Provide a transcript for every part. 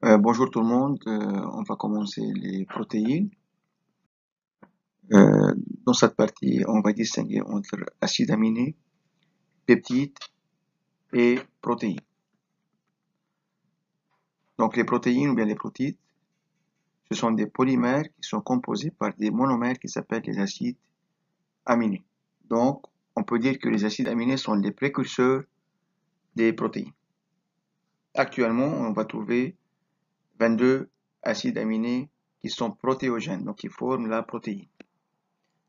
Bonjour tout le monde, on va commencer les protéines. Dans cette partie, on va distinguer entre acides aminés, peptides et protéines. Donc les protéines ou bien les protides, ce sont des polymères qui sont composés par des monomères qui s'appellent les acides aminés. Donc on peut dire que les acides aminés sont les précurseurs des protéines. Actuellement, on va trouver 22 acides aminés qui sont protéogènes, donc qui forment la protéine.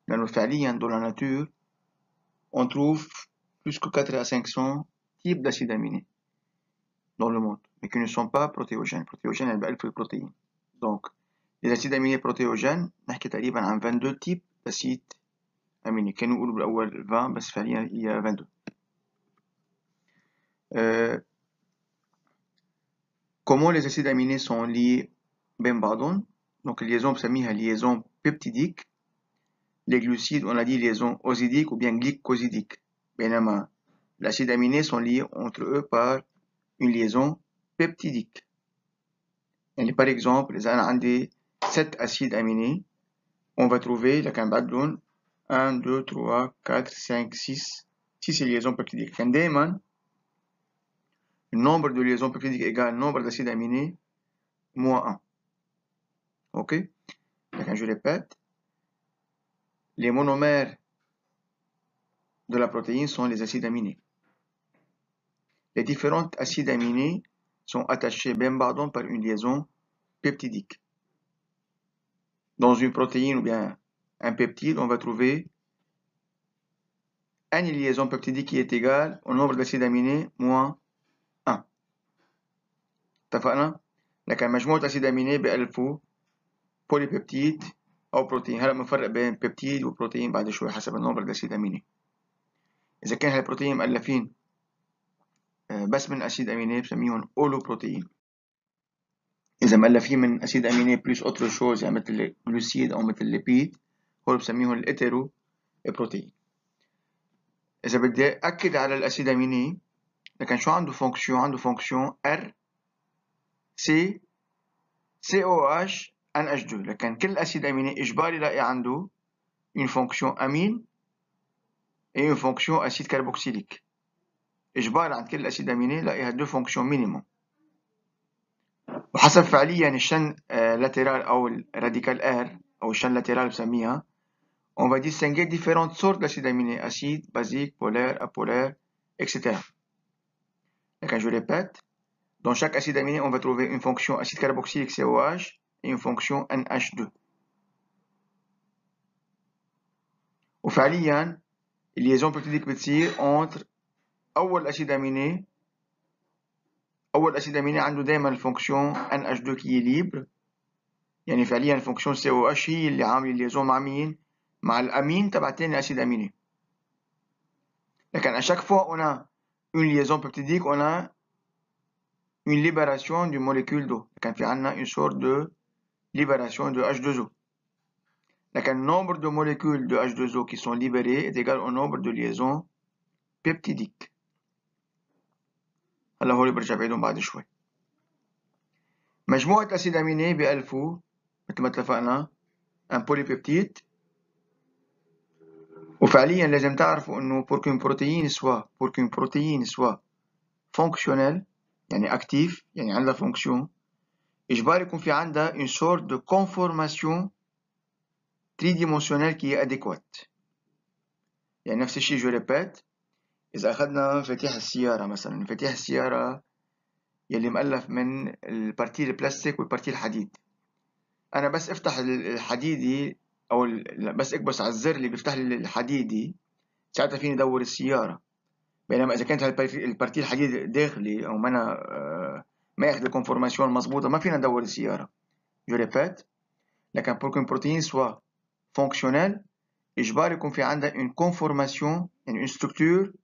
Dans la nature, on trouve plus que 4 à 500 types d'acides aminés dans le monde, mais qui ne sont pas protéogènes. Protéogènes, elles بألف البروتين. Donc, les acides aminés protéogènes, نحكي تقريبا عن 22 types d'acides aminés. كانوا يقولوا بالأول 20 بس فعليا il y a 22. Comment les acides aminés sont liés بين بعضهم؟ Donc, liaison بسميها liaison peptidique. Les glucides, on a dit liaison oxidique ou bien glycosidique. بينما l'acide aminé sont liés entre eux par une liaison peptidique. يعني par exemple, إذا أنا عندي 7 acides aminés, on va trouver لكن بعدهم 1, 2, 3, 4, 5, 6 liaisons peptidiques. كان دايما le nombre de liaisons peptidiques égale le nombre d'acides aminés moins 1. Ok? لكن je répète, les monomères de la protéine sont les acides aminés. Les différents acides aminés sont attachés بين بعضهم par une liaison peptidique. Dans une protéine ou bien un peptide, on va trouver une liaison peptidique qui est égale au nombre d'acides aminés moins 1. اتفقنا؟ لكن مجموعة أسيد أميني بألفوا بوليبيبتيد أو بروتين. هلا بنفرق بين بيبتيد وبروتين بعد شوي حسب النمبر الأسيد أميني. إذا كان هالبروتين مؤلفين بس من أسيد أميني بسميهم أولوبروتين. إذا مؤلفين من أسيد أميني بلس أوتر شوز يعني مثل الجلوسيد أو مثل الليبيد هول بسميهم الإترو بروتين. إذا بدي أكد على الأسيد أميني لكن شو عنده فونكسيون؟ عنده فونكسيون R C COH NH2. لكن كل أسيد أميني إجباري لاقي عنده une fonction amine et une fonction acide carboxylique. إجباري عند كل الأسيد أميني لاقي هاد 2 fonctions minimum. وحسب فعليا الشن لاترال أو الراديكال R أو الشن لاترال بسميها on va distinguer différentes sortes d'acides aminés, acides, basiques, polaires, apolaires, etc. لكن je répète, dans chaque acide aminé, on va trouver une fonction acide carboxylique COH et une fonction NH2. وفعليا الليزون بيبتيديك بتصير entre أول أسيد أميني عنده دايما الفونكسيون NH2 qui est libre. يعني فعليا الفونكسيون COH هي اللي عامله الليزون مع مين؟ مع الأمين تبع تاني أسيد أميني. لكن à chaque fois on a une liaison peptidique, on a une libération d'une molécule d'eau. لكن في عنا une sorte de libération de H2O. لكن le nombre de molécules de H2O qui sont libérées est égal au nombre de liaisons peptidiques. هلا هول برجع بعيدهم بعد شوي. مجموعة أسيد أميني بألفوا مثل ما اتفقنا un polypeptide. وفعليا لازم تعرفوا إنه pour qu'une protéine soit fonctionnelle يعني actif يعني عندها fonction إجباري يكون في عندها une sorte de conformation tridimensionnelle qui est adéquate. يعني نفس الشيء je répète, إذا أخذنا مفاتيح السيارة مثلا, مفاتيح السيارة يلي مؤلف من البارتي البلاستيك والبارتي الحديد. أنا بس أفتح الحديدي أو بس أكبس على الزر اللي بيفتح لي الحديدي ساعتها فيني أدور السيارة. بينما إذا كانت البارتي الحديد داخلي أو ما ياخذ الكونفورماسيون مظبوطة ما فينا ندور السيارة. je répète, لكن pour qu'une protéine soit fonctionnelle إجباري يكون في عندها une conformation يعني une structure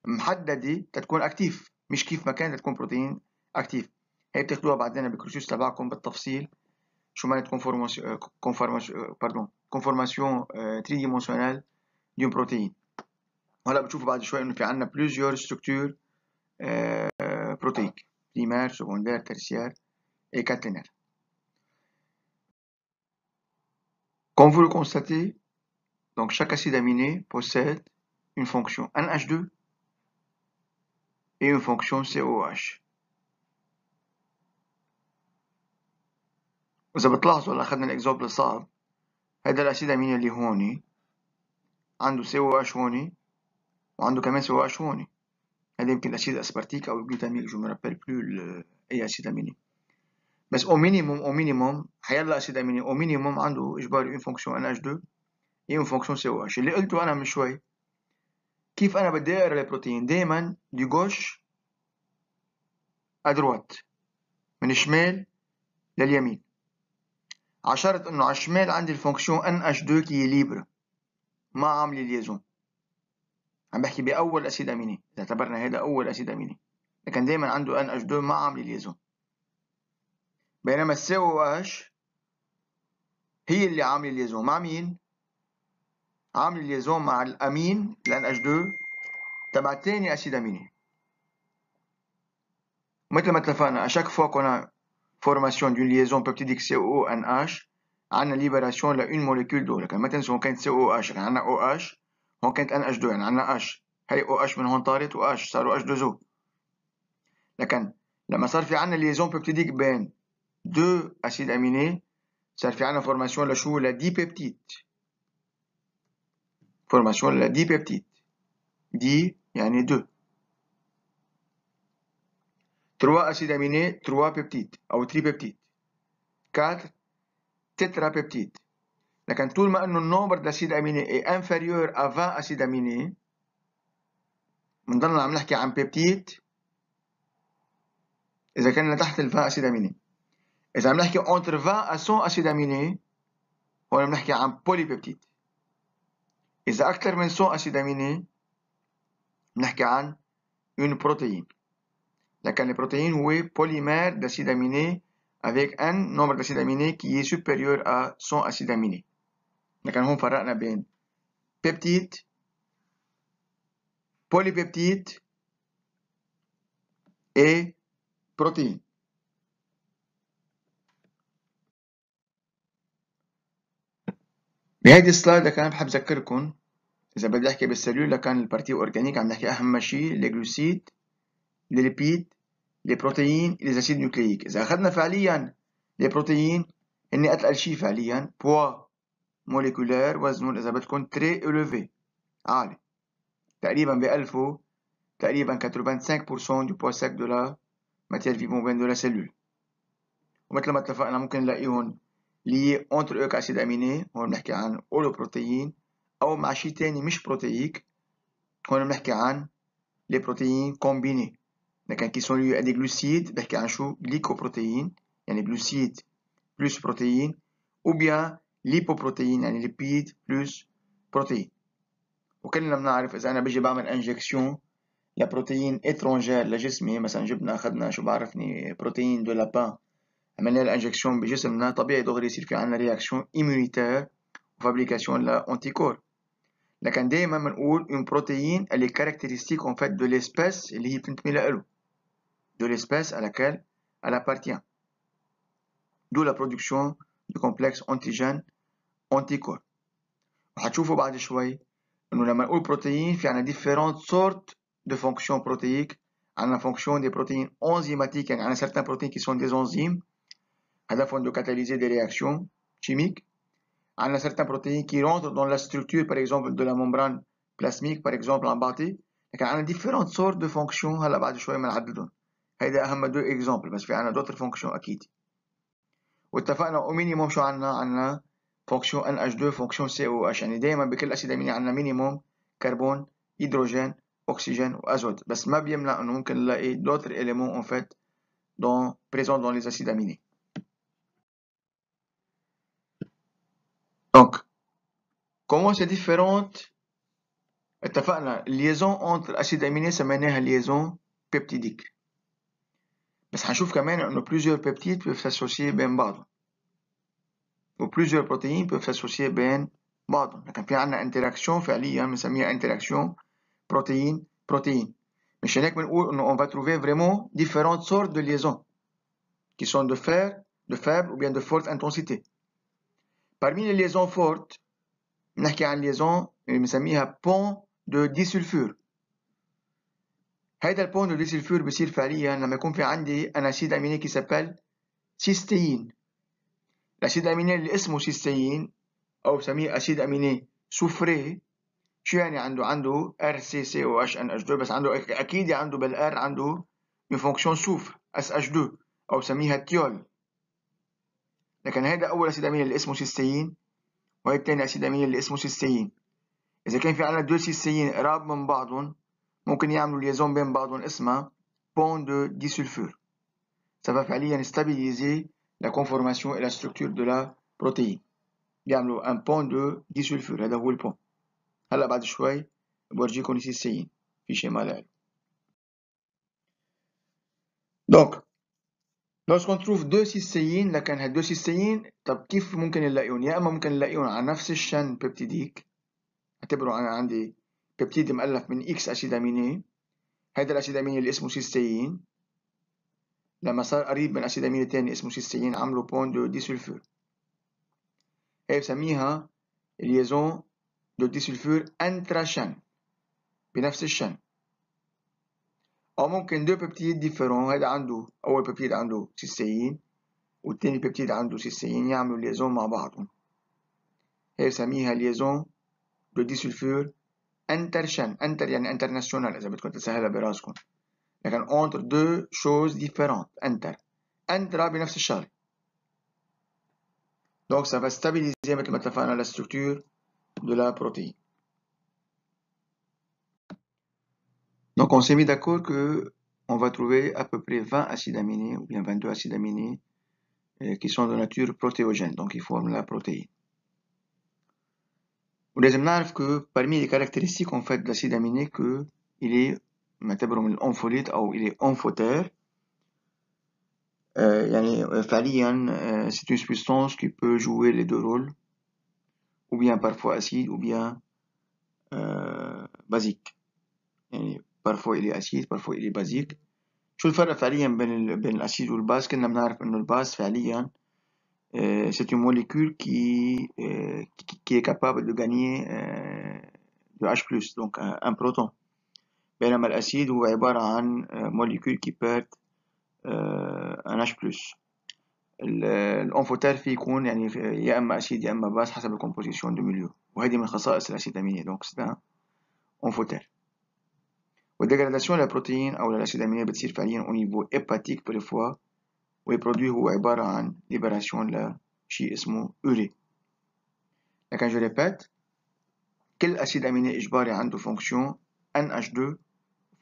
محددة تكون أكتيف, مش كيف ما كانت تكون بروتين أكتيف. هي بتاخدوها بعدين بالكورسوس تبعكم بالتفصيل شو معنات conformation tridimensionnelle d'une protéine. وهلا بتشوفوا بعد شوي إنه في عندنا plusieurs structures protéiques, primaire, secondaire, tertiaire, et caténaire. Comme vous le constatez, donc chaque acide aminé possède une fonction NH2 et une fonction COH. وإذا بتلاحظوا هلا أخذنا الإكزامبل الصعب، هذا الأسيد أميني اللي هون عنده COH هون وعنده كمان COH هون. هذا يمكن الأسيد أسبرتيك أو الجلوتاميك، جو me rappelle plus أي أسيد أميني. بس au minimum حيلا أسيد أميني au minimum عنده إجباري une fonction NH2 et une fonction COH. اللي قلته أنا من شوي كيف أنا بدي أقرا البروتين دايما du gauche à droite، من الشمال لليمين، عشرت إنه على الشمال عندي الفونكسيون NH2 كي ليبر ما عاملة ليزون. عم بحكي بأول أسيد أميني، إذا اعتبرنا هذا أول أسيد أميني، لكن دايما عنده NH2 ما عاملة ليزون. بينما ال COH هي اللي عاملة ليزون مع مين؟ عاملة ليزون مع الأمين ال NH2 تبع تاني أسيد أميني. مثل ما اتفقنا à chaque fois qu'on a formation d'une liaison peptidique CONH عندنا libération لune molécule d'eau. لكن ما تنسوا هون كانت COH، يعني عندنا OH، هون كانت NH2، يعني عندنا H، هي OH من هون طارت و H صاروا H2O. لكن لما صار في عندنا liaison peptidique بين deux acides aminés صار في عندنا formation لشو؟ لديبيبتيد. formation لديبيبتيد، دي يعني 2. 3 acides aminés 3 peptides أو tripeptides. 4 tétrapeptides. لكن طول ما انه النومبر d'acide aminé est inférieur à 20 acides aminés بنضلنا عم نحكي عن بيبتيد اذا كنا تحت ال 20 acides aminés. اذا عم نحكي entre 20 à 100 acides aminés هون بنحكي عن بوليبيبتيد. اذا اكثر من 100 acides aminés بنحكي عن une protéine. لكن البروتين هو polymère d'acide aminé avec un nombre d'acides aminés qui est supérieur à 100 acides aminés. لكن هون فرقنا بين بيبتيد، بوليبيبتيد et بروتين. بهيدي السلايد كان بحب اذكركم اذا بدي احكي بالسلول كان البارتي اورجانيك عم نحكي اهم شيء لي جلوسيد، لي ليبيد، لي بروتين، لي اسيد نيوكلييك. اذا اخذنا فعليا لي بروتين هن اتقل شيء فعليا، بوا موليكولير وزنهم اذا بدكم تري الوفي عالي، تقريبا بألفوا تقريبا 85% du poids sec de la matière vivante de la cellule. ومثل ما اتفقنا ممكن نلاقيهم liés entre eux كأسيد أميني، هون بنحكي عن أولوبروتيين، أو مع شيء تاني مش بروتييك، هون بنحكي عن les protéines combinées. لكن qui sont liés à des glucides بحكي عن شو؟ glycoprotéines، يعني glucides plus protéines، ou bien lipoprotéines يعني lipides plus protéines. وكلنا بنعرف إذا أنا بيجي بعمل انجكشن لبروتين étrangère لجسمي، مثلا جبنا أخذنا شو بعرفني بروتين دو لابان عملنا الانجكشن بجسمنا، طبيعي دغري يصير في عندنا رياكشن immunitaire وفابريكاسيون لانتيكور. لكن دائما بنقول une protéine elle est caractéristique en fait de l'espèce اللي هي بتنتمي له، de l'espèce à laquelle elle appartient. D'où la production du complexe antigène anticorps. وحتشوفوا بعد شوي انه لما نقول بروتين في عندنا différentes sortes de fonctions protéiques. عندنا fonction des protéines enzymatiques، يعني عندنا certains protéines qui sont des enzymes هدفهم de catalyser des réactions chimiques. عندنا certains protéines qui rentrent dans la structure par exemple de la membrane plasmique par exemple عم بعطي. لكن عندنا différentes sortes de fonctions هلا بعد شوي بنعددهم. هيدا اهم 2 اكزامبل، بس في عندنا d'autres fonctions اكيد. واتفقنا او مينيموم شو عندنا فونكسيون NH2 فونكسيون COH، يعني دائما بكل اسيد اميني عندنا مينيموم كربون، هيدروجين، اكسجين وازوت، بس ما بيمنع انه ممكن نلاقي d'autres éléments en fait présents dans les acides aminés. Donc comment c'est différente؟ اتفقنا liaison entre acides aminés سميناها liaison peptidique، بس حنشوف كمان انه plusieurs peptides peuvent s'associer بين بعضهم، و plusieurs protéines peuvent s'associer بين بعضهم. لكن في عندنا interaction فعليا بنسميها interaction protéine protéine. مشان هيك بنقول انه on va trouver vraiment différentes sortes de liaisons. qui sont de faible ou bien de forte intensité. Parmi les liaisons fortes, نحكي عن liaison اللي بنسميها pont de disulfure. هيدا البون دو ديسلفور بصير فعليا لما يكون في عندي ان اسيد اميني qui s'appelle cysteine. الاسيد الاميني اللي اسمه cysteine او بسميه اسيد اميني سوفري. شو يعني عنده RCCOH NH2 بس عنده اكيد عنده بالار عنده une fonction soufre SH2 او بسميها تيول. لكن هذا اول اسيد اميني اللي اسمه cysteine وهي الثاني اسيد اميني اللي اسمه cysteine. اذا كان في عندنا دو cysteine قراب من بعضهم ممكن يعملوا ليزون بين بعضهم اسمها pont de disulfure. Ça va فعليا stabiliser la conformation et la structure de la protéine. بيعملوا un pont de disulfure. هذا هو البون. هلا بعد شوي بورجيكم السيستين في شمال له. Donc lorsqu'on trouve deux cystéines لكن هاد deux cystéines طب كيف ممكن نلاقيهم؟ يا اما ممكن نلاقيهم على نفس الشن بيبتيديك. اعتبروا انا عندي بيبتيد مؤلف من اكس اسيد اميني. هذا الاسيد اميني اللي اسمه سيستين لما صار قريب من اسيد اميني تاني اسمه سيستين عملوا بون دو ديسولفور. هي بسميها liaison de disulfure intra-chaîne بنفس الشن. أو ممكن دو بيبتيد ديفيرون. هذا عنده أول بيبتيد عنده سيستين والتاني بيبتيد عنده سيستين يعملوا ليزون مع بعضهم. هي بسميها liaison de disulfure inter-chaîne. انتر يعني انترناسيونال إذا بدكم تسهلها براسكم. لكن entre deux choses différentes. انترا بنفس الشغلة. Donc ça va stabiliser مثل ما اتفقنا la structure de la protéine. Donc on s'est mis d'accord que on va trouver à peu près 20 acides aminés ou bien 22 acides aminés qui sont de nature protéogène, donc ils forment la protéine. ولازم نعرف que parmi les caractéristiques en fait de l'acide aminé que il est نعتبره من الأنفوليت أو il est amphoter. يعني فعليا c'est une substance qui peut jouer les deux rôles ou bien parfois acide ou bien basique. يعني parfois il est acide parfois il est basique. شو الفرق فعليا بين الأسيد والباز؟ كنا بنعرف إنه الباز فعليا c'est une molécule qui est capable de gagner de H+, donc un proton. بينما الأسيد هو عبارة عن molécule qui perd un H+. الأنفوتير فيه يكون يعني يا إما أسيد يا إما باز حسب الكومبوزيشن دو ميليو. وهذه من خصائص الأسيد أميني. donc c'est un أنفوتير. والديجراداسيون للبروتين أو للأسيد أميني بتصير فعليا au niveau hépatique parfois. والبرودوي هو عبارة عن ليبراسيون لشيء اسمه أوري. لكن جو ريبيت كل أسيد أميني إجباري عنده فونكسيون NH2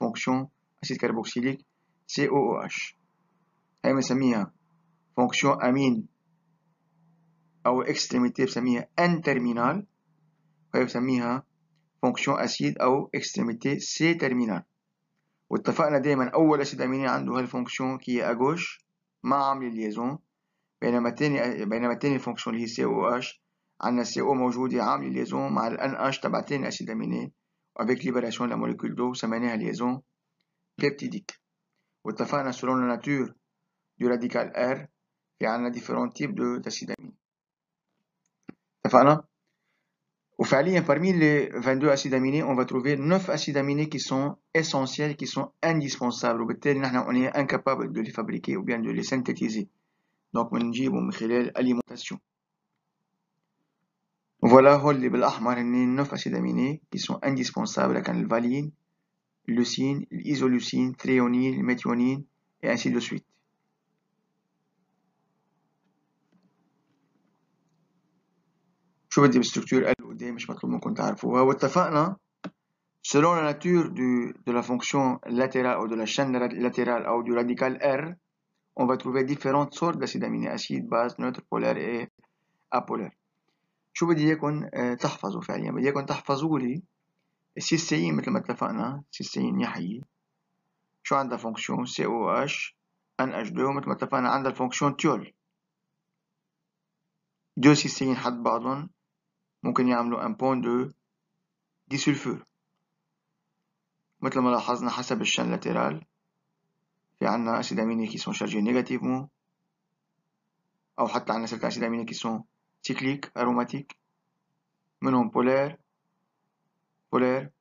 فونكسيون أسيد كربوكسيليك COOH. هي بنسميها فونكسيون أمين أو إكستريميتي بسميها N تيرمينال. وهي بسميها فونكسيون أسيد أو إكستريميتي C تيرمينال. واتفقنا دايما أول أسيد أميني عنده هالفونكسيون كي هي أجوش ما عامل ليزون. بينما التاني فونكسيون اللي هي COH عندنا CO موجودة عاملة ليزون مع ال NH تبع تاني أسيد أميني وأفيك ليبراسيون لا موليكول دو سميناها ليزون بيبتيديك. واتفقنا selon la nature du radical R في عندنا différents types d'acide aminé. اتفقنا؟ وفعليا parmi les 22 acides aminés on va trouver 9 acides aminés qui sont essentiels, qui sont indispensables وبالتالي نحن on est incapable de les fabriquer ou bien de les synthétiser. donc بنجيبهم من خلال alimentation. Voilà هول اللي بالأحمر هن 9 acides aminés qui sont indispensables كان الفالين اللوسين الإيزولوسين الثريونين الميثيونين et ainsi de suite. شو بدي بالستركتور قالوا قدام مش مطلوب منكم تعرفوها. واتفقنا selon la nature de la fonction latérale ou de la chaîne latérale ou du radical R on va trouver différentes sortes d'acides aminés acide base neutre polaire et apolaire. شو بدي اياكم تحفظوا فعليا؟ بدي اياكم تحفظوا لي السيستين مثل ما اتفقنا. سيستين يحيي شو عندها فونكسيون COH NH2 ومثل ما اتفقنا عندها الفونكسيون تيول. دو سيستين حد بعضهم ممكن يعملوا ان بون دو ديسولفور. مثل ما لاحظنا حسب الشن لاترال في عنا اسيد اميني كي سون شارجي نيجاتيفمون أو حتى عندنا certains acides aminés qui sont cycliques aromatiques منهم polaires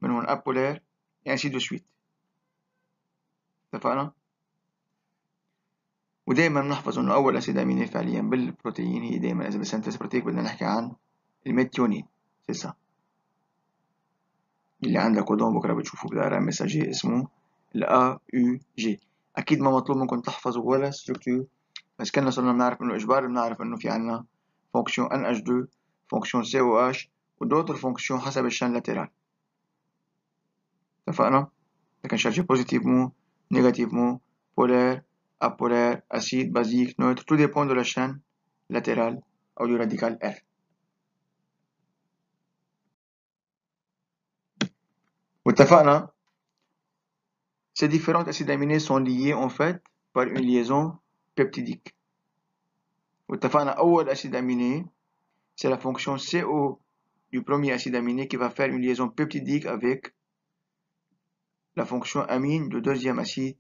منهم apolaires et ainsi de suite. اتفقنا؟ ودايما نحفظ انه اول اسيد اميني فعليا بالبروتين هي دايما اذا بالسنتز بروتيك بدنا نحكي عن الميثيونين. سي اللي عندك كودون بكره بتشوفوه بالارقام مساجي اسمه الا يو جي. اكيد ما مطلوب منكم تحفظوا ولا ستركتور، بس كنا صرنا بنعرف انه اجباري بنعرف انه في عنا فونكسيون NH2 فونكسيون COH ودوتر فونكسيون حسب الشان لاترال. اتفقنا؟ لكن شارجي بوزيتيف مو نيجاتيف مو بولار apolaire, acide, basique, neutre, tout dépend de la chaîne latérale ou du radical R. واتفقنا ces différents acides aminés sont liés en fait par une liaison peptidique. واتفقنا أول acide aminé c'est la fonction CO du premier acide aminé qui va faire une liaison peptidique avec la fonction amine du deuxième acide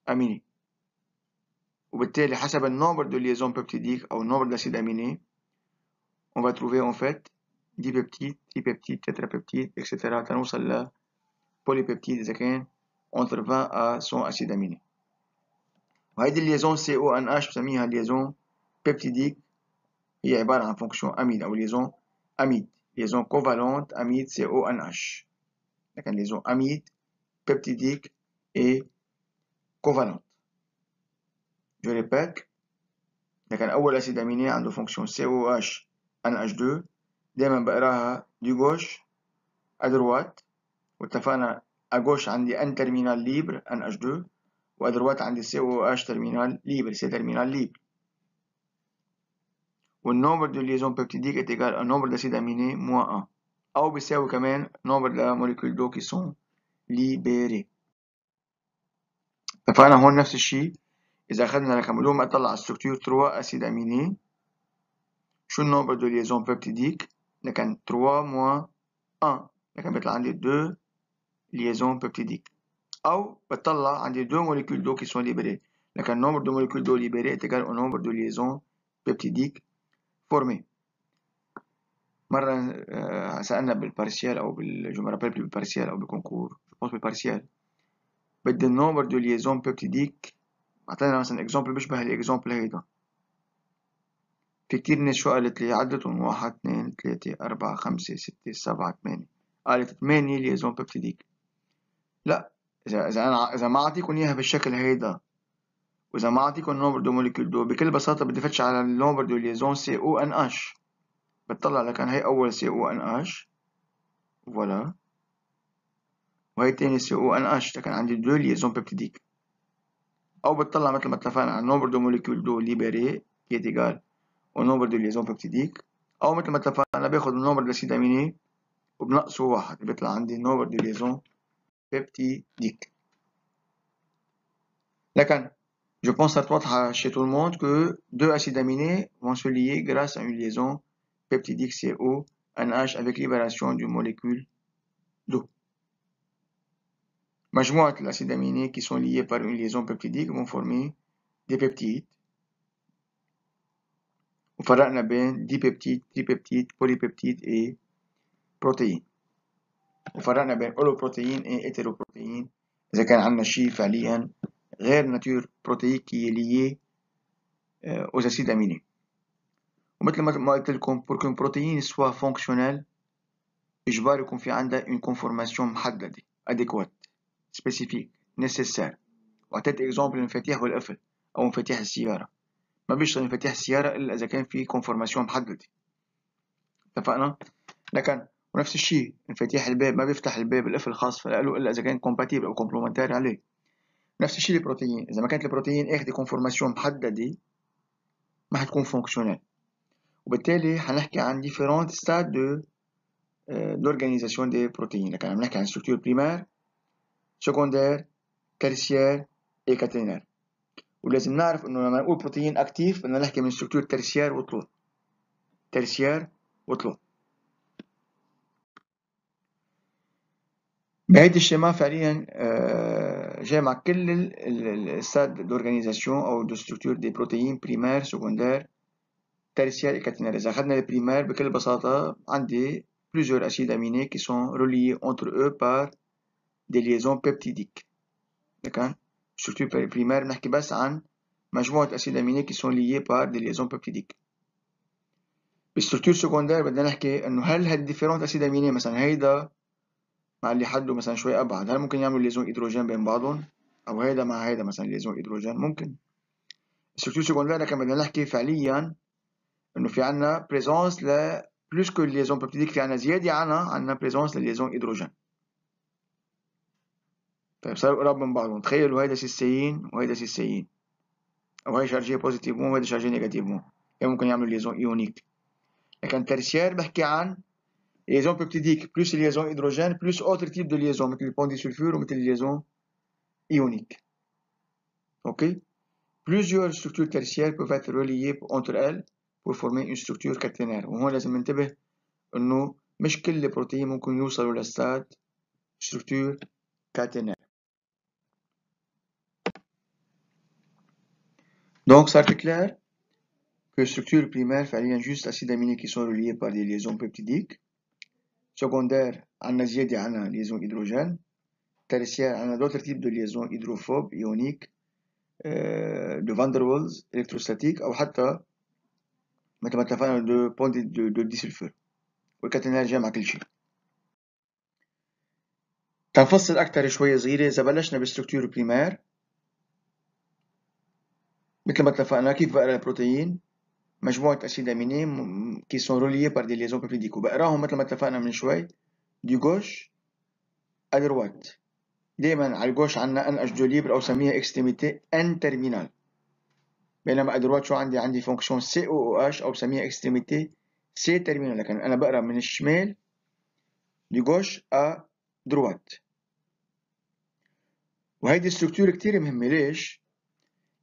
aminé. وبالتالي حسب النمبر de liaison peptidique أو nombre d'acides aminés on va trouver en fait dipeptides, tripeptides, tétrapeptides, etc. تنوصل ل polypeptides إذا كان entre 20 à 100 acides aminés. وهذه الليزون CONH بسميها ليزون بيبتيديك، هي عبارة عن فونكسيون أميد أو ليزون أميد، ليزون كوفالونت أميد CONH. لكن ليزون أميد بيبتيديك et covalente. Je répète، لكن أول أسيد أميني عنده فونكسيون COH NH2 دايما بقراها دي gauche à droite. واتفقنا à gauche عندي N terminal libre NH2 وà droite عندي COH terminal libre C terminal libre. والنمبر de liaison peptidique est égal au nombre d'acides aminés moins 1 أو بيساوي كمان nombre de molécules d'eau qui sont libérées. اتفقنا هون نفس الشيء إذا أخذنا رقم بدون ما أطلع على الستركتور 3 acides aminés شو النمبر de liaison peptidique؟ لكن 3 moins 1 لكن بيطلع عندي 2 liaisons peptidiques. أو بطلع عندي 2 molécules d'eau qui sont libérées لكن le nombre de molécules d'eau libérées est égal au nombre de liaisons peptidiques formées. مرة سألنا بالبارسيال أو جو me rappelle plus بالبارسيال أو بالكونكور je pense بالبارسيال بدي النمبر دو ليزون بيبتيديك. أعطينا مثلا إكزامبل بيشبه الإكزامبل هيدا. في كتير ناس شو قالت لي عدتهم 1 2 3 4 5 6 7 8 قالت 8 ليزون بيبتيديك. لا إذا ما أعطيكم إياها بالشكل هيدا وإذا ما أعطيكم النمبر دو موليكول دو بكل بساطة بدي فتش على النمبر دو ليزون CONH بتطلع لكن هي أول CONH فوالا وهي تاني CONH لكن عندي 2 ليزون بيبتيديك. أو بتطلع مثل ما اتفقنا على النمبر دو موليكول دو ليبري qui est égal au nombre de liaisons peptidiques. أو مثل ما اتفقنا باخد النمبر الأسيد أميني وبنقصه 1 بيطلع عندي النمبر دو ليزون بيبتيديك. لكن je pense صارت واضحة chez tout le monde que deux acides aminés vont se lier grâce à une liaison peptidique CONH avec libération d'une molécule d'eau. مجموعة الأسيد aminés qui sont liés par une liaison peptidique vont former des peptides. وفرقنا بين dipeptides, tripeptides, polypeptides et protéines. وفرقنا بين holoprotéines et hétéroprotéines إذا كان عندنا شيء فعليا غير nature protéique qui est lié aux acides aminés. ومثل ما قلت لكم pour qu'une protéine soit fonctionnelle إجباري يكون في عندها une conformation محددة adéquate spécifique nécessaire. وأعطيت إكزامبل المفاتيح والقفل أو مفاتيح السيارة. ما بيشتغل مفاتيح السيارة إلا إذا كان في كونفورماسيون محددة. اتفقنا؟ لكن ونفس الشيء مفاتيح الباب ما بيفتح الباب القفل الخاص له إلا إذا كان كومباتيبل أو كومبلمنتاري عليه. نفس الشيء البروتين إذا ما كانت البروتين أخذ كونفورماسيون محددة ما حتكون فونكسيونيل. وبالتالي حنحكي عن différents stades d'organisation des protéines. لكن عم نحكي عن structure primaire, secondaire, tertiaire et quaternaire. ولازم نعرف إنه لما نقول بروتين أكتيف بدنا نحكي من structure tertiaire وطلوع. tertiaire وطلوع. بهيدي الشيما فعليا جامع كل الستاد d'organisation أو de structure des protéines primaires, secondaires tertiaire et quaternaire. إذا أخذنا البريمير بكل بساطة عندي plusieurs acides aminés qui sont reliés entre eux par des liaisons peptidiques. d'accord. Structure primaire بنحكي بس عن مجموعة acides aminés qui sont liés par des liaisons peptidiques. بالستركتور سكوندير بدنا نحكي إنه هل هالديفيرونت acides aminés مثلا هيدا مع اللي حده مثلا شوي أبعد هل ممكن يعملوا ليزون هيدروجين بين بعضهم؟ أو هيدا مع هيدا مثلا ليزون هيدروجين ممكن. الستركتور سكوندير لكن بدنا نحكي فعليا إنه في عنا بريزونس ل بلوس كو الليزون بيبتيديك في عنا زيادة عنها عنا بريزونس لليزون هيدروجين. طيب صاروا قراب من بعضهم تخيلوا هيدا سيستين وهيدا سيستين أو هي شارجيه بوزيتيف مو وهيدا شارجيه نيجاتيف مو يعني ممكن يعملوا ليزون إيونيك. لكن ترسيير بحكي عن ليزون بيبتيديك بلوس ليزون هيدروجين بلوس أوتر تيب دو ليزون مثل البون دي سلفور ومثل ليزون إيونيك. أوكي. Plusieurs structures tertiaires peuvent être reliées entre elles pour former une structure caténaire. وهون لازم ننتبه إنه مش كل البروتين ممكن يوصلوا لستاد structure caténaire. Donc ça c'est clair que structure primaire فعليا juste acides aminés qui sont reliés par des liaisons peptidiques. Secondaire عنا زيادة عنا liaison hydrogène. Tertiaire عنا d'autres types de liaisons hydrophobes ioniques de Van der Waals électrostatiques أو حتى مثل ما اتفقنا de pont de disulfure. والكاتينير جاي مع كل شيء. تنفصل أكتر شوية صغيرة إذا بلشنا بالستركتور بريمير مثل ما اتفقنا كيف بقرا البروتين مجموعة أسيد أميني كي سون روليي بار دي ليزون بيبتيديك وبقراهم مثل ما اتفقنا من شوي دي غوش à droite. دايما على الجوش عنا ان اش دو ليبر او سميها اكستريميتي ان تيرمينال بينما ادروات شو عندي فونكسيون سي او او اش او بسميها اكستريميتي سي تيرمينال لكن انا بقرا من الشمال دي غوش ا دروات. وهيدي الستركتور كتير مهمة ليش؟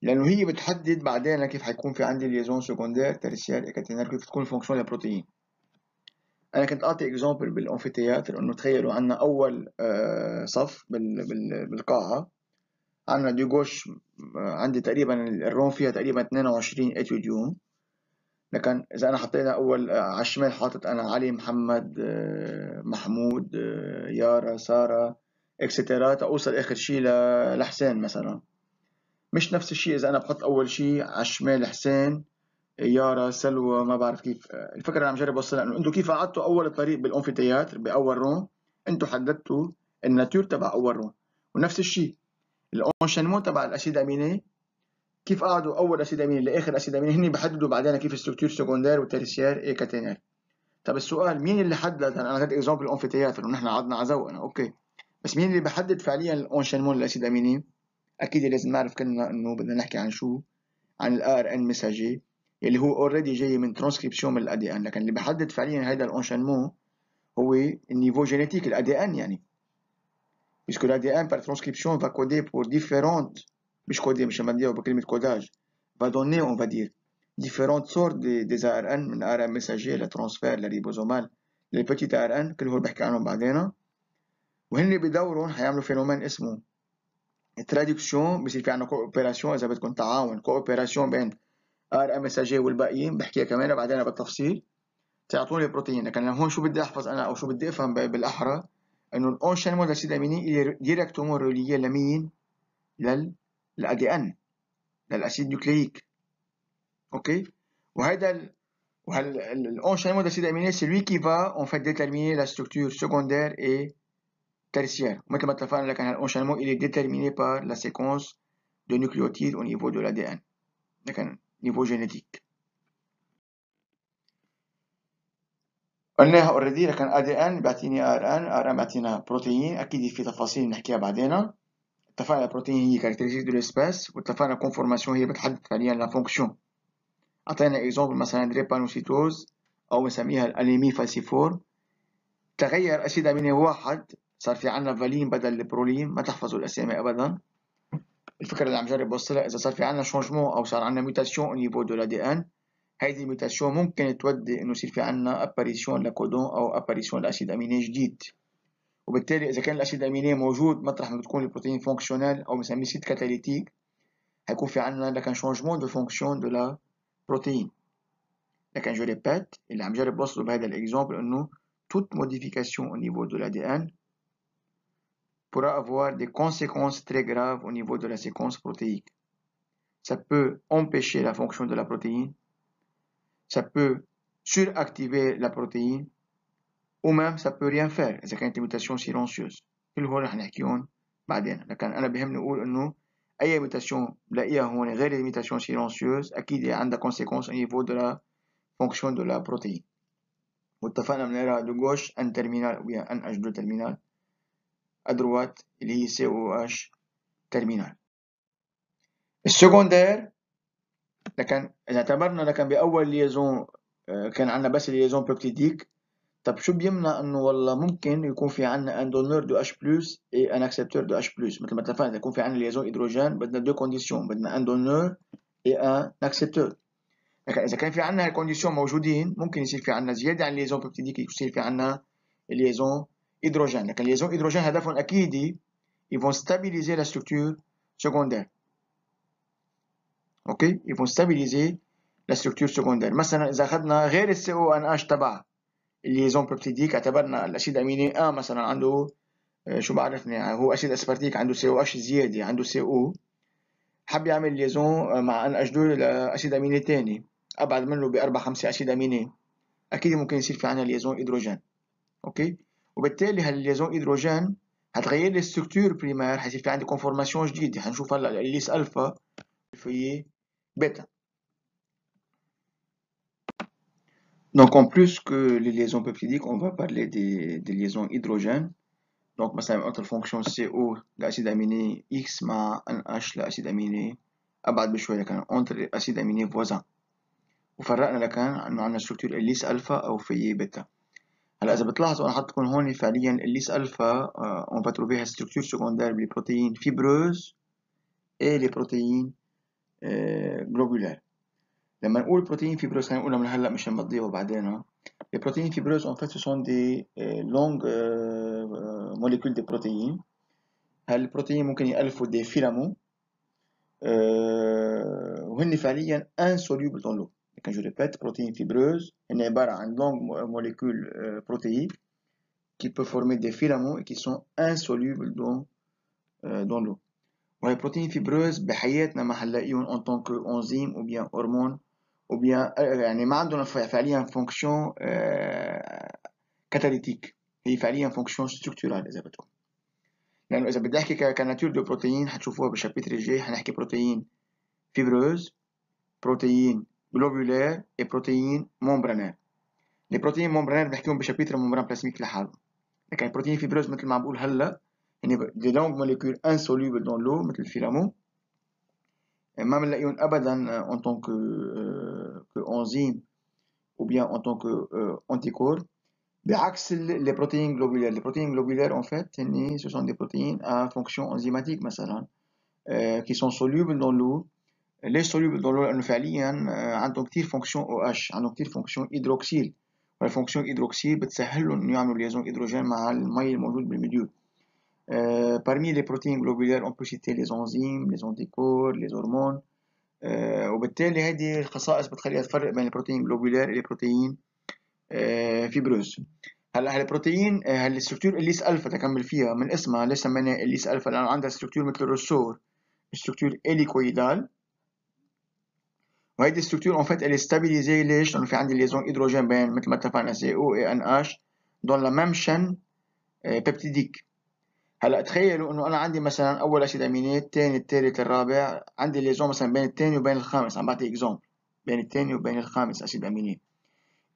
لأنه هي بتحدد بعدين كيف حيكون في عندي ليزون سكوندير ترسيال اكاتينير كيف تكون الفونكسيون للبروتين. أنا كنت أعطي إكزامبل بالأنفيتياتر إنه تخيلوا عنا أول صف بالقاعة عنا دي جوش عندي تقريبا الروم فيها تقريبا 22 اتيوديوم. لكن إذا أنا حطينا أول على الشمال حاطط أنا علي محمد محمود يارا سارة اكسترا تأوصل آخر شي لحسين مثلا. مش نفس الشيء إذا أنا بحط أول شيء على الشمال حسين يارا سلوى ما بعرف كيف. الفكرة اللي عم جرب أوصلها إنه أنتوا كيف قعدتوا أول الطريق بالأنفيتياتر بأول روم أنتوا حددتوا الناتور تبع أول روم. ونفس الشيء الأونشينمون تبع الأسيد أميني كيف قعدوا أول أسيد أميني لآخر أسيد أميني هني بحددوا بعدين كيف الستركتور سكوندير والترسيير إيه كاتينير. طب السؤال مين اللي حدد؟ أنا أخذت إكزامبل الأنفيتياتر إنه نحن قعدنا على ذوقنا أوكي بس مين اللي بحدد فعليا الأونشينمون الأسيد أميني؟ أكيد لازم نعرف كلنا إنه بدنا نحكي عن شو؟ عن الار ان ميساجي اللي هو اوريدي جاي من ترانسكريبسيون من الادي ان. لكن اللي بحدد فعليا هذا الانشانمون هو النيفو جينيتيك الادي ان يعني puisque l'ADN par transcription va coder pour différentes مش coder مش بديها بكلمة codage va donner on va dire différentes sortes des ARN من ARN messager لترانسفير لريبوزومال للبتيت ARN كل هول بحكي عنهم بعدين. وهن بدورهم حيعملوا فينومين اسمه الترادكسيون بصير في عنا كوبيراسيون اذا بدكم تعاون كوبيراسيون بين ار ام اس جي والباقيين بحكيها كمان بعدين بالتفصيل تعطوني البروتين. لكن هون شو بدي احفظ انا او شو بدي افهم بالاحرى انه الانشينمون لاسيد اميني ديريكتومون ريليي لمين؟ للادي ان للاسيد نيوكلييك. اوكي. وهذا l'enchaînement d'acides aminés c'est lui qui va en fait déterminer la structure secondaire et tertiaire. مثل ما اتفقنا لكن l'enchaînement il est déterminé par la séquence de nucléotides au niveau de l'ADN لكن niveau génétique. قلناها اوريدي لكن ادي ان بيعطيني ار ان بيعطينا بروتين اكيد في تفاصيل نحكيها بعدين. اتفقنا البروتين هي كاركترستيك دو لاسباس واتفقنا كونفورماسيون هي بتحدد فعليا لا فونكسيون. اعطينا اكزومبل مثلا دريبانوسيتوز او بنسميها الانيمي فالسيفور تغير اسيد اميني واحد صار في عندنا فالين بدل البرولين. ما تحفظوا الاسامي ابدا. الفكره اللي عم جرب اوصلها اذا صار في عندنا شونجمون او صار عندنا ميوتاسيون او نيفو دو لا دي ان هيدي الميوتاسيون ممكن تودي انه يصير في عندنا اباريسيون لكودون او اباريسيون لاسيد اميني جديد. وبالتالي اذا كان الاسيد اميني موجود مطرح ما بتكون البروتين فونكسيونيل او بنسميه سيت كاتاليتيك هيكون في عندنا لكن شونجمون دو فونكسيون دو لا بروتين. لكن je répète اللي عم جرب وصله بهذا الاكزامبل انه toute modification au niveau de l'ADN pourra avoir des conséquences très graves au niveau de la séquence protéique. Ça peut empêcher la fonction de la protéine, ça peut suractiver la protéine, ou même ça peut rien faire إذا كانت mutation silencieuse. كل هول رح نحكيهم بعدين، لكن أنا بهمني أقول إنه أي mutation بلاقيها هون غير الميوتاسيون silencieuse أكيد عندها conséquence au niveau de la fonction de la protéine. واتفقنا بنقرا de gauche N terminal ou bien NH2 terminal، à droite اللي هي COH terminal. السكندير لكن إذا اعتبرنا لكن بأول ليزون كان عندنا بس الليزون بيبتيديك، طب شو بيمنع انه والله ممكن يكون في عندنا ان دونور دو H+ et un accepteur de H+. مثل ما اتفقنا يكون في عندنا ليزون هيدروجين بدنا دو كونديسيون، بدنا ان دونور et un accepteur. لكن اذا كان في عندنا هالكونديسيون موجودين ممكن يصير في عندنا زياده عن الليزون بيبتيديك، يصير في عندنا الليزون هيدروجين. لكن الليزون هيدروجين هدفهم اكيد ils vont stabiliser la structure secondaire. OK, ils vont stabiliser la structure secondaire. مثلا اذا اخذنا غير السي او ان اش تبع الليزون بيبتيديك، اعتبرنا الاسيد اميني مثلا عنده شو بعرفني هو اسيد اسبارتيك عنده سي او اتش زياده، عنده سي او، حب يعمل ليزون مع ان اتش 2 لاسيد اميني ثاني ابعد منه باربع خمسه اسيد اميني، اكيد ممكن يصير في عندنا ليزون هيدروجين. اوكي، وبالتالي هالليزون هيدروجين هتغير لي الستركتور بريمير، حيصير في عندي كونفورماسيون جديده. حنشوف هلا الليس الفا في بيتا. Donc en plus que les liaisons peptidiques, on va parler des liaisons hydrogènes. Donc مثلا entre fonction CO لأسيد أميني X مع NH لأسيد أميني أبعد بشوي، لكن entre أسيد أميني voisin. وفرقنا لكن إنه عندنا structure الليس ألفا أو في بيتا. هلا إذا بتلاحظوا أنا حاطط لكم هون فعليا الليس ألفا on va trouver la structure secondaire les protéines fibreuses et les protéines globulaires. لما نقول بروتين فيبروز خلينا نقولها من هلا مش نمضيها وبعدين. Les protéines fibreuses en fait ce sont des longues molécules de protéines. هالبروتين ممكن يألفوا des filaments وهن فعليا insolubles dans l'eau. لكن je répète protéines fibreuses هن عبارة عن longues molécules protéiques qui peuvent former des filaments et qui sont insolubles dans l'eau. وهي protéines fibreuses بحياتنا ما هنلاقيهم en tant que enzyme ou bien hormone ou bien يعني ما عندهم فعليا fonction كاتاليتيك، هي فعليا fonction structurale إذا بدكم. لأنه إذا بدي أحكي كناتور دو بروتين حتشوفوها بالشابتر الجاي، حنحكي بروتين فيبروز، بروتين globulaire et بروتين membranaire. les protéines membranaires بنحكيهم بشابتر ممبران بلازميك لحالهم. لكن البروتين فيبروز مثل ما عم بقول هلا يعني des longues molécules insolubles dans l'eau مثل الفيلامون، ما بنلاقيهم ابدا en tant que enzyme ou bien en tant que anticorps. بعكس les protéines globulaires. Les protéines globulaires en fait ce sont des protéines à fonction enzymatique مثلا qui sont solubles dans l'eau. les solubles dans l'eau لأنه فعليا عندهم كتير fonction OH، عندهم كتير fonction hydroxyle، والفونكسيون hydroxyle بتسهل لهم انه يعملوا ليزون هيدروجين مع المي الموجود بالميديو. Parmi les protéines globulaires on peut citer les enzymes، les anticorps، les hormones. وبالتالي هذه الخصائص بتخليها تفرق بين البروتين globulaire et les protéines فيبروز. هلا هالبروتين هالستركتور الليس الفا تكمل فيها من اسمها ليش سميناها الليس الفا؟ لانه عندها ستركتور مثل الرسور، ستركتور هيليكويدال. وهيدي الستركتور en fait elle est stabilisée. ليش؟ لانه في عندي ليزون هيدروجين بين مثل ما اتفقنا CO et NH dans la même chaîne peptidique. هلا تخيلوا انه انا عندي مثلا اول اسيد اميني، الثاني، الثالث، الرابع، عندي ليزون مثلا بين الثاني وبين الخامس. عم بعطي اكزامبل بين الثاني وبين الخامس اسيد اميني.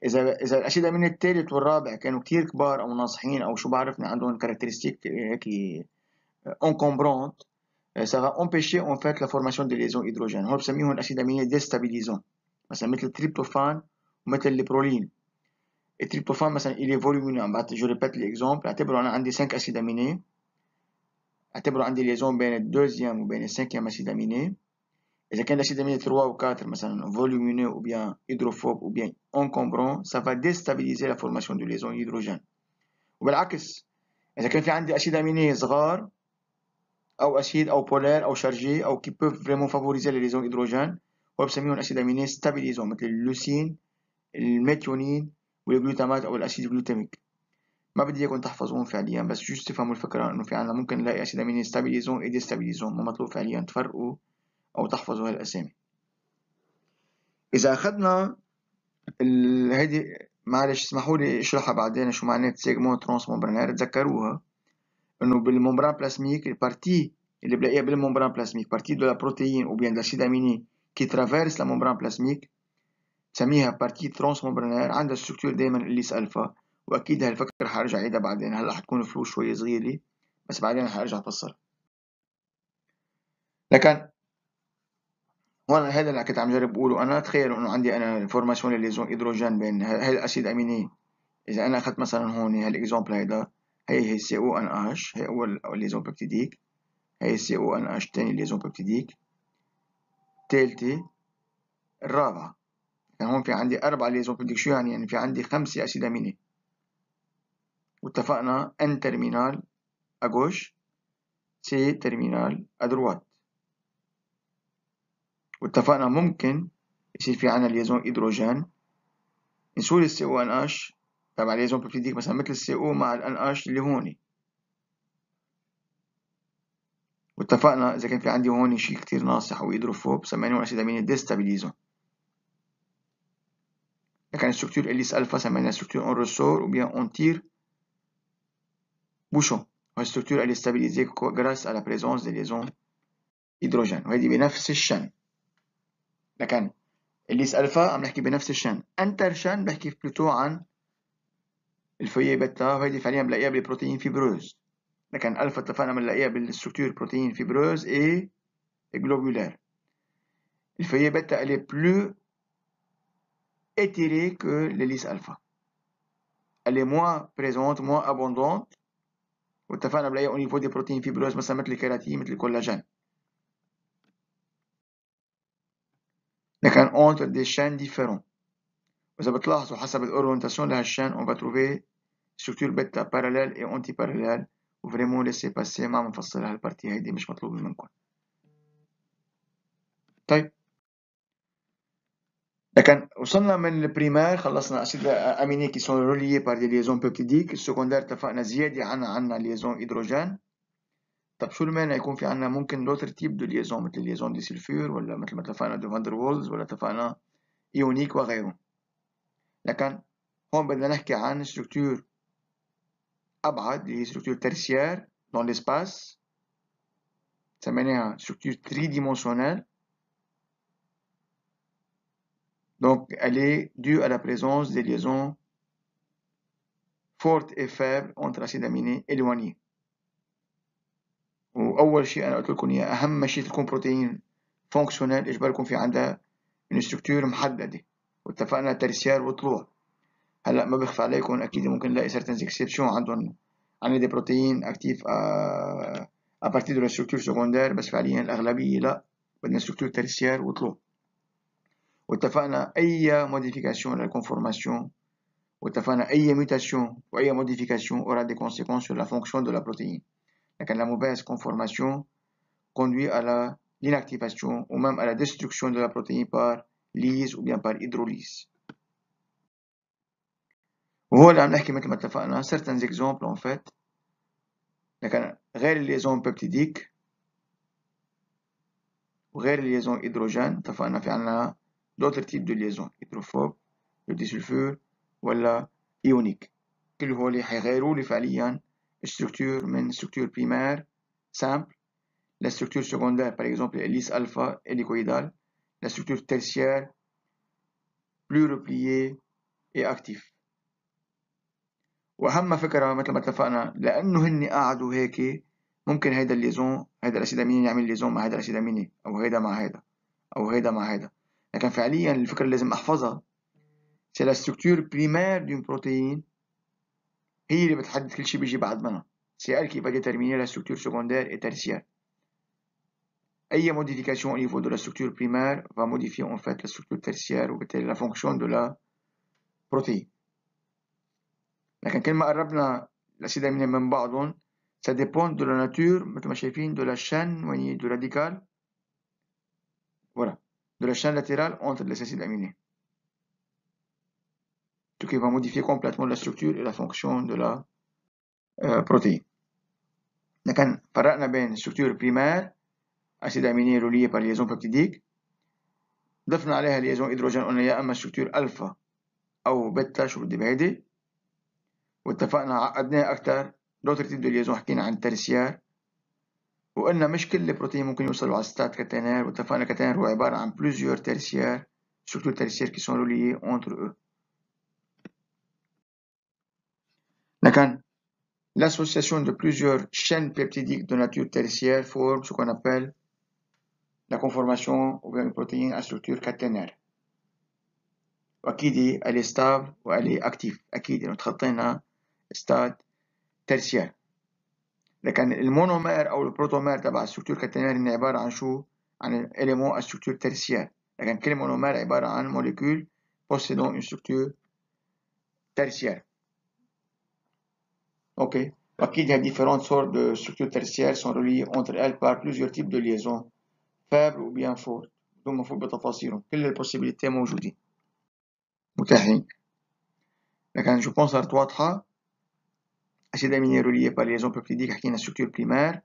اذا الاسيد اميني الثالث والرابع كانوا كتير كبار او ناصحين او شو بعرفني عندهم كاركترستيك هيك encombrantes، ça va empêcher en fait la formation de liaisons hydrogènes. هون بسميهم الاسيد اميني déstabilisants، مثلا مثل التريبتوفان ومثل البرولين. التريبتوفان مثلا il est volumineux. عم بعطي جو ريبيت الاكزامبل، اعتبروا انا عندي 5 اسيد اميني، اعتبروا عندي ليزون بين الدوزيام وبين السانكيام اسيد اميني. إذا كان l'acide aminé 3 ou 4 مثلا volumineux ou bien hydrophobe ou bien encombrant، ça va déstabiliser la formation de liaisons hydrogènes. وبالعكس إذا كان في عندي أسيد أميني صغار أو أسيد أو بولار أو شارجي أو qui peuvent vraiment favoriser les liaisons hydrogènes، هو بسميهم أسيد أميني stabilisants مثل اللوسين الميثيونين والجلوتامات أو الأسيد الجلوتاميك. ما بدي إياكم تحفظوهم فعليا، بس جوست تفهموا الفكرة إنه في عنا ممكن نلاقي أسيد أميني ستابيليزون ديستابيليزون، ما مطلوب فعليا تفرقوا أو تحفظوا هالأسامي. إذا أخذنا هيدي، معلش اسمحوا لي اشرحها بعدين شو معنات سيجمون ترانس ممبرانير، تذكروها إنه بالممبران بلازميك البارتي اللي بلاقيها بالممبران بلازميك بارتي دو لا بروتيين أو بيان d'acide أميني كي ترافيرس لا ممبران بلازميك بسميها بارتي ترانس ممبرانير، عندها ستركتور دايما الليس ألفا. وأكيد هالفكرة حارجع عيدها بعدين، هلا حتكون فلوس شوي صغيرة بس بعدين حارجع أفصل. لكن هون هذا اللي كنت عم جرب أقوله أنا. تخيلوا إنه عندي أنا فورماسيون ليزون هيدروجين بين هاي الأسيد أميني. إذا أنا أخذت مثلا هون هالإكزامبل هيدا، هي CONH، هي أول ليزون بيبتيديك، هي CONH تاني ليزون بيبتيديك، تالتة، الرابعة. يعني هون في عندي 4 ليزون بيبتيديك. شو يعني؟ يعني في عندي 5 أسيد أميني. واتفقنا N ترمينال à gauche، C ترمينال à droite. واتفقنا ممكن يصير في عنا ليزون هيدروجين، نسول ال CONH تبع ليزون بيبتيديك مثلا مثل ال CO مع ال NH اللي هون. واتفقنا إذا كان في عندي هون شيء كتير ناصح أو هيدروفوب سميناه أسيد أميني ديستابيليزون. لكن الستركتور إليس ألفا سميناها ستركتور أون ريسور أو بيان أون تير بوشون. وهي الستركتور اللي ستابيليزي grâce à la présence des liaisons هيدروجين، وهيدي بنفس الشن. لكن إليس ألفا عم نحكي بنفس الشن. أنتر شن بحكي بلوتو عن الفوية بيتا، وهيدي فعليا بنلاقيها بالبروتين فيبروز. لكن ألفا اتفقنا بنلاقيها بالستركتور بروتين فيبروز et globulaire. الفوية بيتا elle est plus étirée que l'hélice alpha. Elle est moins présente, moins abondante. واتفقنا بنلاقيها au niveau des protéines fibreuses مثلا مثل الكيراتين مثل الكولاجين. لكن entre des chaînes différents. وإذا بتلاحظوا حسب الأورينتاسيون لهالشين on va trouver structure bêta parallèle et antiparallèle. وفريمون laissez passer، ما عم نفصل هالبارتي هيدي، مش مطلوب منكم. طيب، لكن وصلنا من البريمير، خلصنا أسيد أميني qui sont reliés par des liaisons peptidiques. السكندير اتفقنا زيادة عنا ليزون هيدروجين. طب شو المانع يكون في عنا ممكن لوتر تيب دو ليزون مثل ليزون دي سلفور، ولا مثل ما اتفقنا دو فاندر وولز، ولا اتفقنا ايونيك وغيره. لكن هون بدنا نحكي عن ستركتور أبعد اللي هي ستركتور ترسيير دون ليسباس، سميناها ستركتور 3 dimensionnelle. Donc elle est due à la présence des liaisons fortes et faibles entre acides aminés éloignés. وأول شيء أنا قلت لكم إياه، أهم شيء تكون بروتين فونكشنال إجباركم في عندها من ستركتور محددة. واتفقنا ترسيير وطلوع. هلا ما بخفى عليكم اكيد ممكن نلاقي certaines exceptions عندهم دي بروتين اكتيف à partir de la structure secondaire، بس فعليا الاغلبيه لا، بدنا structure tertiaire وطلوع. واتفقنا اي modification للconformation، واتفقنا اي mutation واي modification aura des conséquences sur la fonction de la protéine. لكن la mauvaise conformation conduit à la l'inactivation ou même à la destruction de la protéine par lyse ou bien par hydrolyse. وهو اللي عم نحكي مثل ما اتفقنا certains exemples en fait. لكن غير الليزون بيبتيديك وغير الليزون هيدروجين اتفقنا في عنا d'autres types de liaisons hydrophobe، disulfure ولا ionique. كل هول حيغيروا لي فعليا structure من structure primaire simple la structure secondaire par exemple l'hélice alpha hélicoïdale، la structure tertiaire plus repliée et active. واهم فكره مثل ما اتفقنا لانه هن قعدوا هيك ممكن هيدا الليزون هيدا الاسيد اميني يعمل ليزون مع هيدا الاسيد اميني، او هيدا مع هيدا، او هيدا مع هيدا. لكن فعليا الفكره اللي لازم احفظها سي لا ستركتور بريمير دون بروتين، هي اللي بتحدد كل شيء بيجي بعد منها. سي elle qui va déterminer la structure secondaire et tertiaire. اي modification au niveau de la structure primaire va modifier en fait la structure tertiaire وبالتالي la fonction de la protéine. لكن كل ما قربنا الاسيد اميني من بعضهم ça dépend de la nature مثل ما شايفين de la chaîne du radical، voilà، de la chaîne latérale entre les acides aminés. ce qui va modifier complètement la structure et la fonction de la protéine. لكن فرقنا بين structure primaire acide aminé relié par liaison peptidique، ضفنا عليها liaison hydrogène قلنا يا اما structure alpha او بيتا شو بدي بهيدي، واتفقنا عقدناها اكثر d'autres types de liaison حكينا عن tertiaire، وقلنا مش كل البروتين ممكن يوصلوا على stade caténaire، واتفقنا caténaire هو عبارة عن plusieurs tertiaires structures tertiaires qui sont reliées entre eux. لكن l'association de plusieurs chaînes peptidiques de nature tertiaire forme ce qu'on appelle la conformation ou bien une protéine à structure caténaire. وأكيد elle est stable و elle est active، أكيد إنه تخطينا stade tertiaire. لكن المونومير أو البروتومير تبع الستركتور كاتينير هن عبارة عن شو؟ عن élément à structure tertiaire. لكن كل مونومير عبارة عن molécule possédant une structure tertiaire. Ok. وأكيد il y a différentes sortes de structures tertiaires sont reliées entre elles par plusieurs types de liaisons faibles ou bien fortes. بدون ما نفوت بتفاصيلهم، كل البوسيبيليتي موجودين متاحين. لكن جو بونس صارت واضحة. acide aminé relié par liaison peptidique حكينا structure primaire،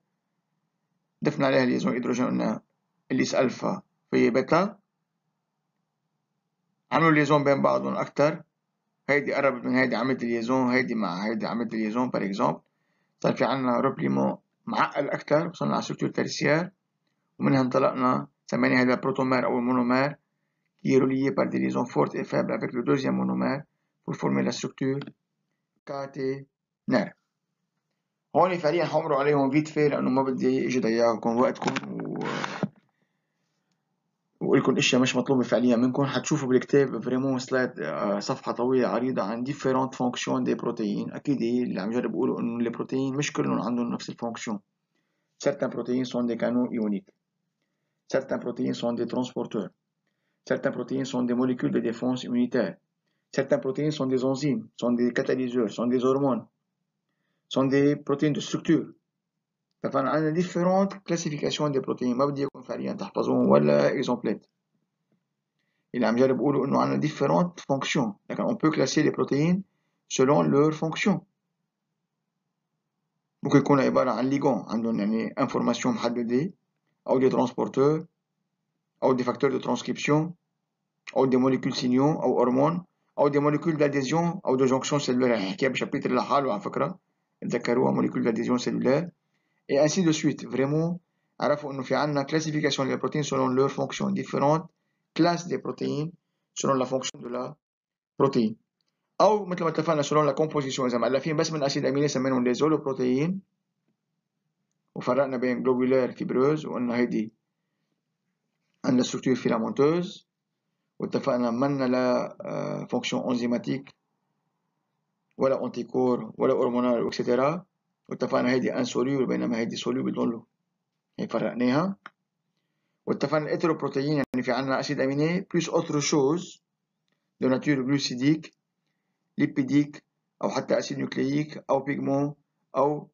ضفنا عليها liaison hydrogène قلنا الليس ألفا في بيتا، عملوا liaison بين بعضهم أكتر، هيدي قربت من هيدي عملت liaison، هيدي مع هيدي عملت liaison par exemple، صار في عنا repliement معقل أكتر، وصلنا على structure tertiaire، ومنها انطلقنا سمينا هذا protomère أو monomère qui est relié par des liaisons fortes et faibles avec le deuxième monomère pour former la structure caténaire. هون فعليا حمروا عليهم فيت في لأنه ما بدي اجي ضيعكم وقتكم وقلكم اشياء مش مطلوبة فعليا منكم. حتشوفوا بالكتاب فريمون سلايد صفحة طويلة عريضة عن different fonctions des protéines. أكيد اللي عم جرب أقوله إنه البروتين مش كلهم عندهم نفس الفونكشن. Certains protéines sont des canaux ioniques. Certains protéines sont des transporteurs. Certaines protéines sont des molécules de défense immunitaire. Certaines protéines sont des enzymes, sont des catalyseurs, sont des hormones, sont des protéines de structure. فعندنا عندنا different classification des protéines. ما بدي اياكم فعليا تحفظوهم ولا اكزامبلات. اللي عم جرب اقوله انه عندنا different fonctions. لكن on peut classer les protéines selon leur fonction. ممكن يكون عبارة عن ligand عندهم يعني information محددة، أو des transporteurs، أو des facteurs de transcription، أو des molécules signaux أو hormones، أو des molécules d'adhésion أو de jonction cellulaire. هنحكيها بشابتر لحاله على فكرة، تذكروها molécules d'adhésion cellulaire et ainsi de suite. Vraiment عرفوا إنه في عنا classification des protéines selon leur fonction. Différentes classes des protéines selon la fonction de la protéine. أو مثل ما اتفقنا selon la composition. إذا مؤلفين بس من أسيد أميني سمينهم les holoprotéines، وفرقنا بين globulaire fibreuse وقلنا هيدي عندها structure filamenteuse، واتفقنا منا لا fonction enzymatique ولا anticorps ولا hormonal etc. واتفقنا هيدي insoluble بينما هيدي soluble dans l'eau. هي فرقناها. واتفقنا الهيتروبروتيين يعني في عنا أسيد أميني plus autre chose de nature glucidique lipidique أو حتى أسيد نوكلييك أو pigment أو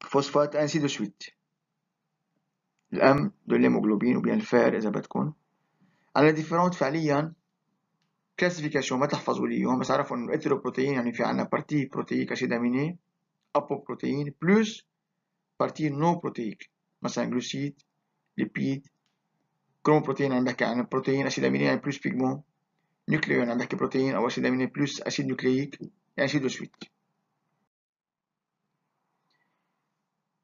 phosphate ainsi de suite. الأم de l'hémoglobine ou bien le fer إذا بدكم. على différentes فعليا classification ما تحفظوا لي اياهم، بس عرفوا انه الهيتروبروتين يعني في عنا بارتي بروتيك أسيد أميني أبوبروتين بلس بارتي نو بروتيك مثلا جلوسيد ليبيد. كروموبروتين عم بحكي عن بروتين أسيد أميني يعني بلس بيجمون. نيوكليون عم بحكي بروتين أو أسيد أميني بلس أسيد نيوكلييك يعني سي دو سويت.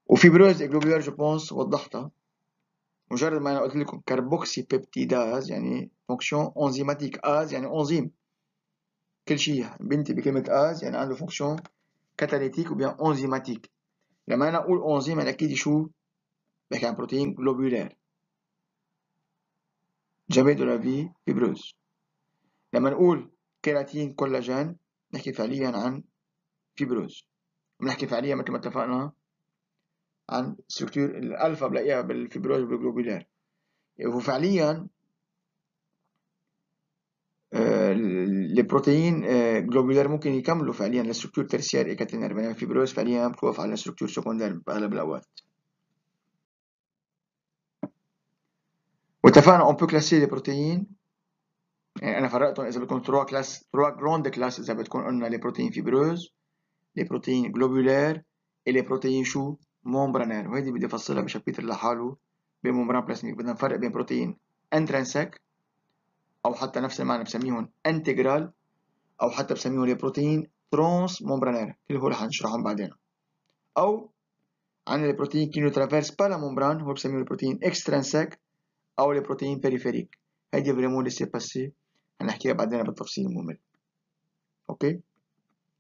وفيبروز جلوبيولار جو بونس وضحتها. مجرد ما أنا قلت لكم كربوكسي بيبتيداز يعني فونكسيون انزيماتيك. آز يعني انزيم، كل شيء بنتي بكلمة آز يعني عنده فونكسيون كاتاليتيك ou bien enzymatique. لما أنا أقول أنزيم أنا أكيد شو بحكي عن بروتين globulaire jamais de la vie fibreuse. لما نقول كيراتين كولاجين نحكي فعليا عن فيبروز، بنحكي فعليا مثل ما اتفقنا عن ستركتور الألفا بلاقيها بالفيبروز بالجلوبولار. وفعليا البروتين جلوبولار ممكن يكملوا فعليا للستركتور ترسيار اي كاتينير، بينما الفيبروز فعليا بتوقف على ستركتور سكوندير بأغلب الأوقات. واتفقنا on peut classer les protéines يعني أنا فرقتهم إذا بدكم trois grandes classes إذا بدكم قلنا les protéines fibreuses les protéines globulaires et les protéines شو membranaires وهيدي بدي أفصلها بشابتر لحاله بممبران بلازميك. بدنا نفرق بين بروتين intrinsèque أو حتى نفس المعنى بسميهم intégral أو حتى بسميهم les protéines transmembranaires كل هو رح نشرحهم بعدين. أو عندنا les protéines qui ne traversent pas la membrane هو بسميهم les protéines extrinsèques أو les protéines périphériques. هيدي vraiment laissez passer هنحكيها بعدين بالتفصيل الممل. اوكي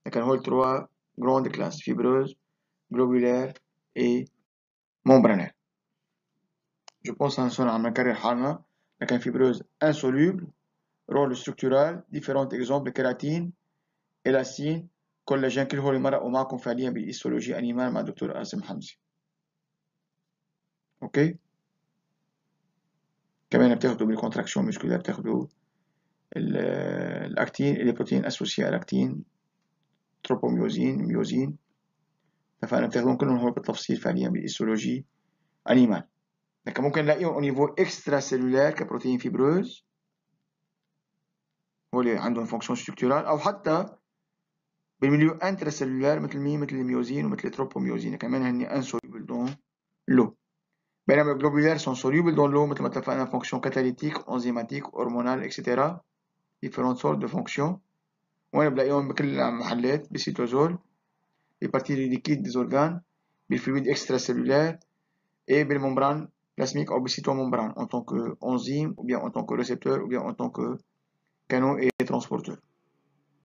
لكن هول 3 grandes classes fibreuse, globulaire et membranaire. Je pense هنصير عم نكرر حالنا لكن fibreuse insoluble rôle structural différents exemples kératine élastine collagène كل هول مرقوا معكم فعليا بالهيستولوجي انيمال مع الدكتور قاسم حمزي. اوكي كمان بتاخدوا بالكونتراكشن musculaire بتاخدوا الاكتين اللي بروتين اسوسيي على الاكتين تروبوميوزين ميوزين اتفقنا بتاخدهم كلهم هو بالتفصيل فعليا بالهيستولوجي انيمال. لكن ممكن نلاقيهم au niveau extracellulaire كبروتين فيبروز هو اللي عندهم فونكسيون ستركتورال او حتى بالميليو انترسيلولار مثل مين مثل الميوزين ومثل التروبوميوزين كمان هني انسوليبل دون لو. بينما الجلوبولار سون solubles dans l'eau مثل ما اتفقنا فونكسيون كاتاليتيك انزيماتيك هرمونال اكسترا différentes sortes de fonctions وين بلاقيهم بكل المحلات بالسيتوزول بالبارتي ليكيد des organes بالفلويد extracellulaire et بالممبران plasmique ou بالcytomembrane en tant qu'enzyme ou bien en tant que récepteur ou bien en tant que canaux et transporteur.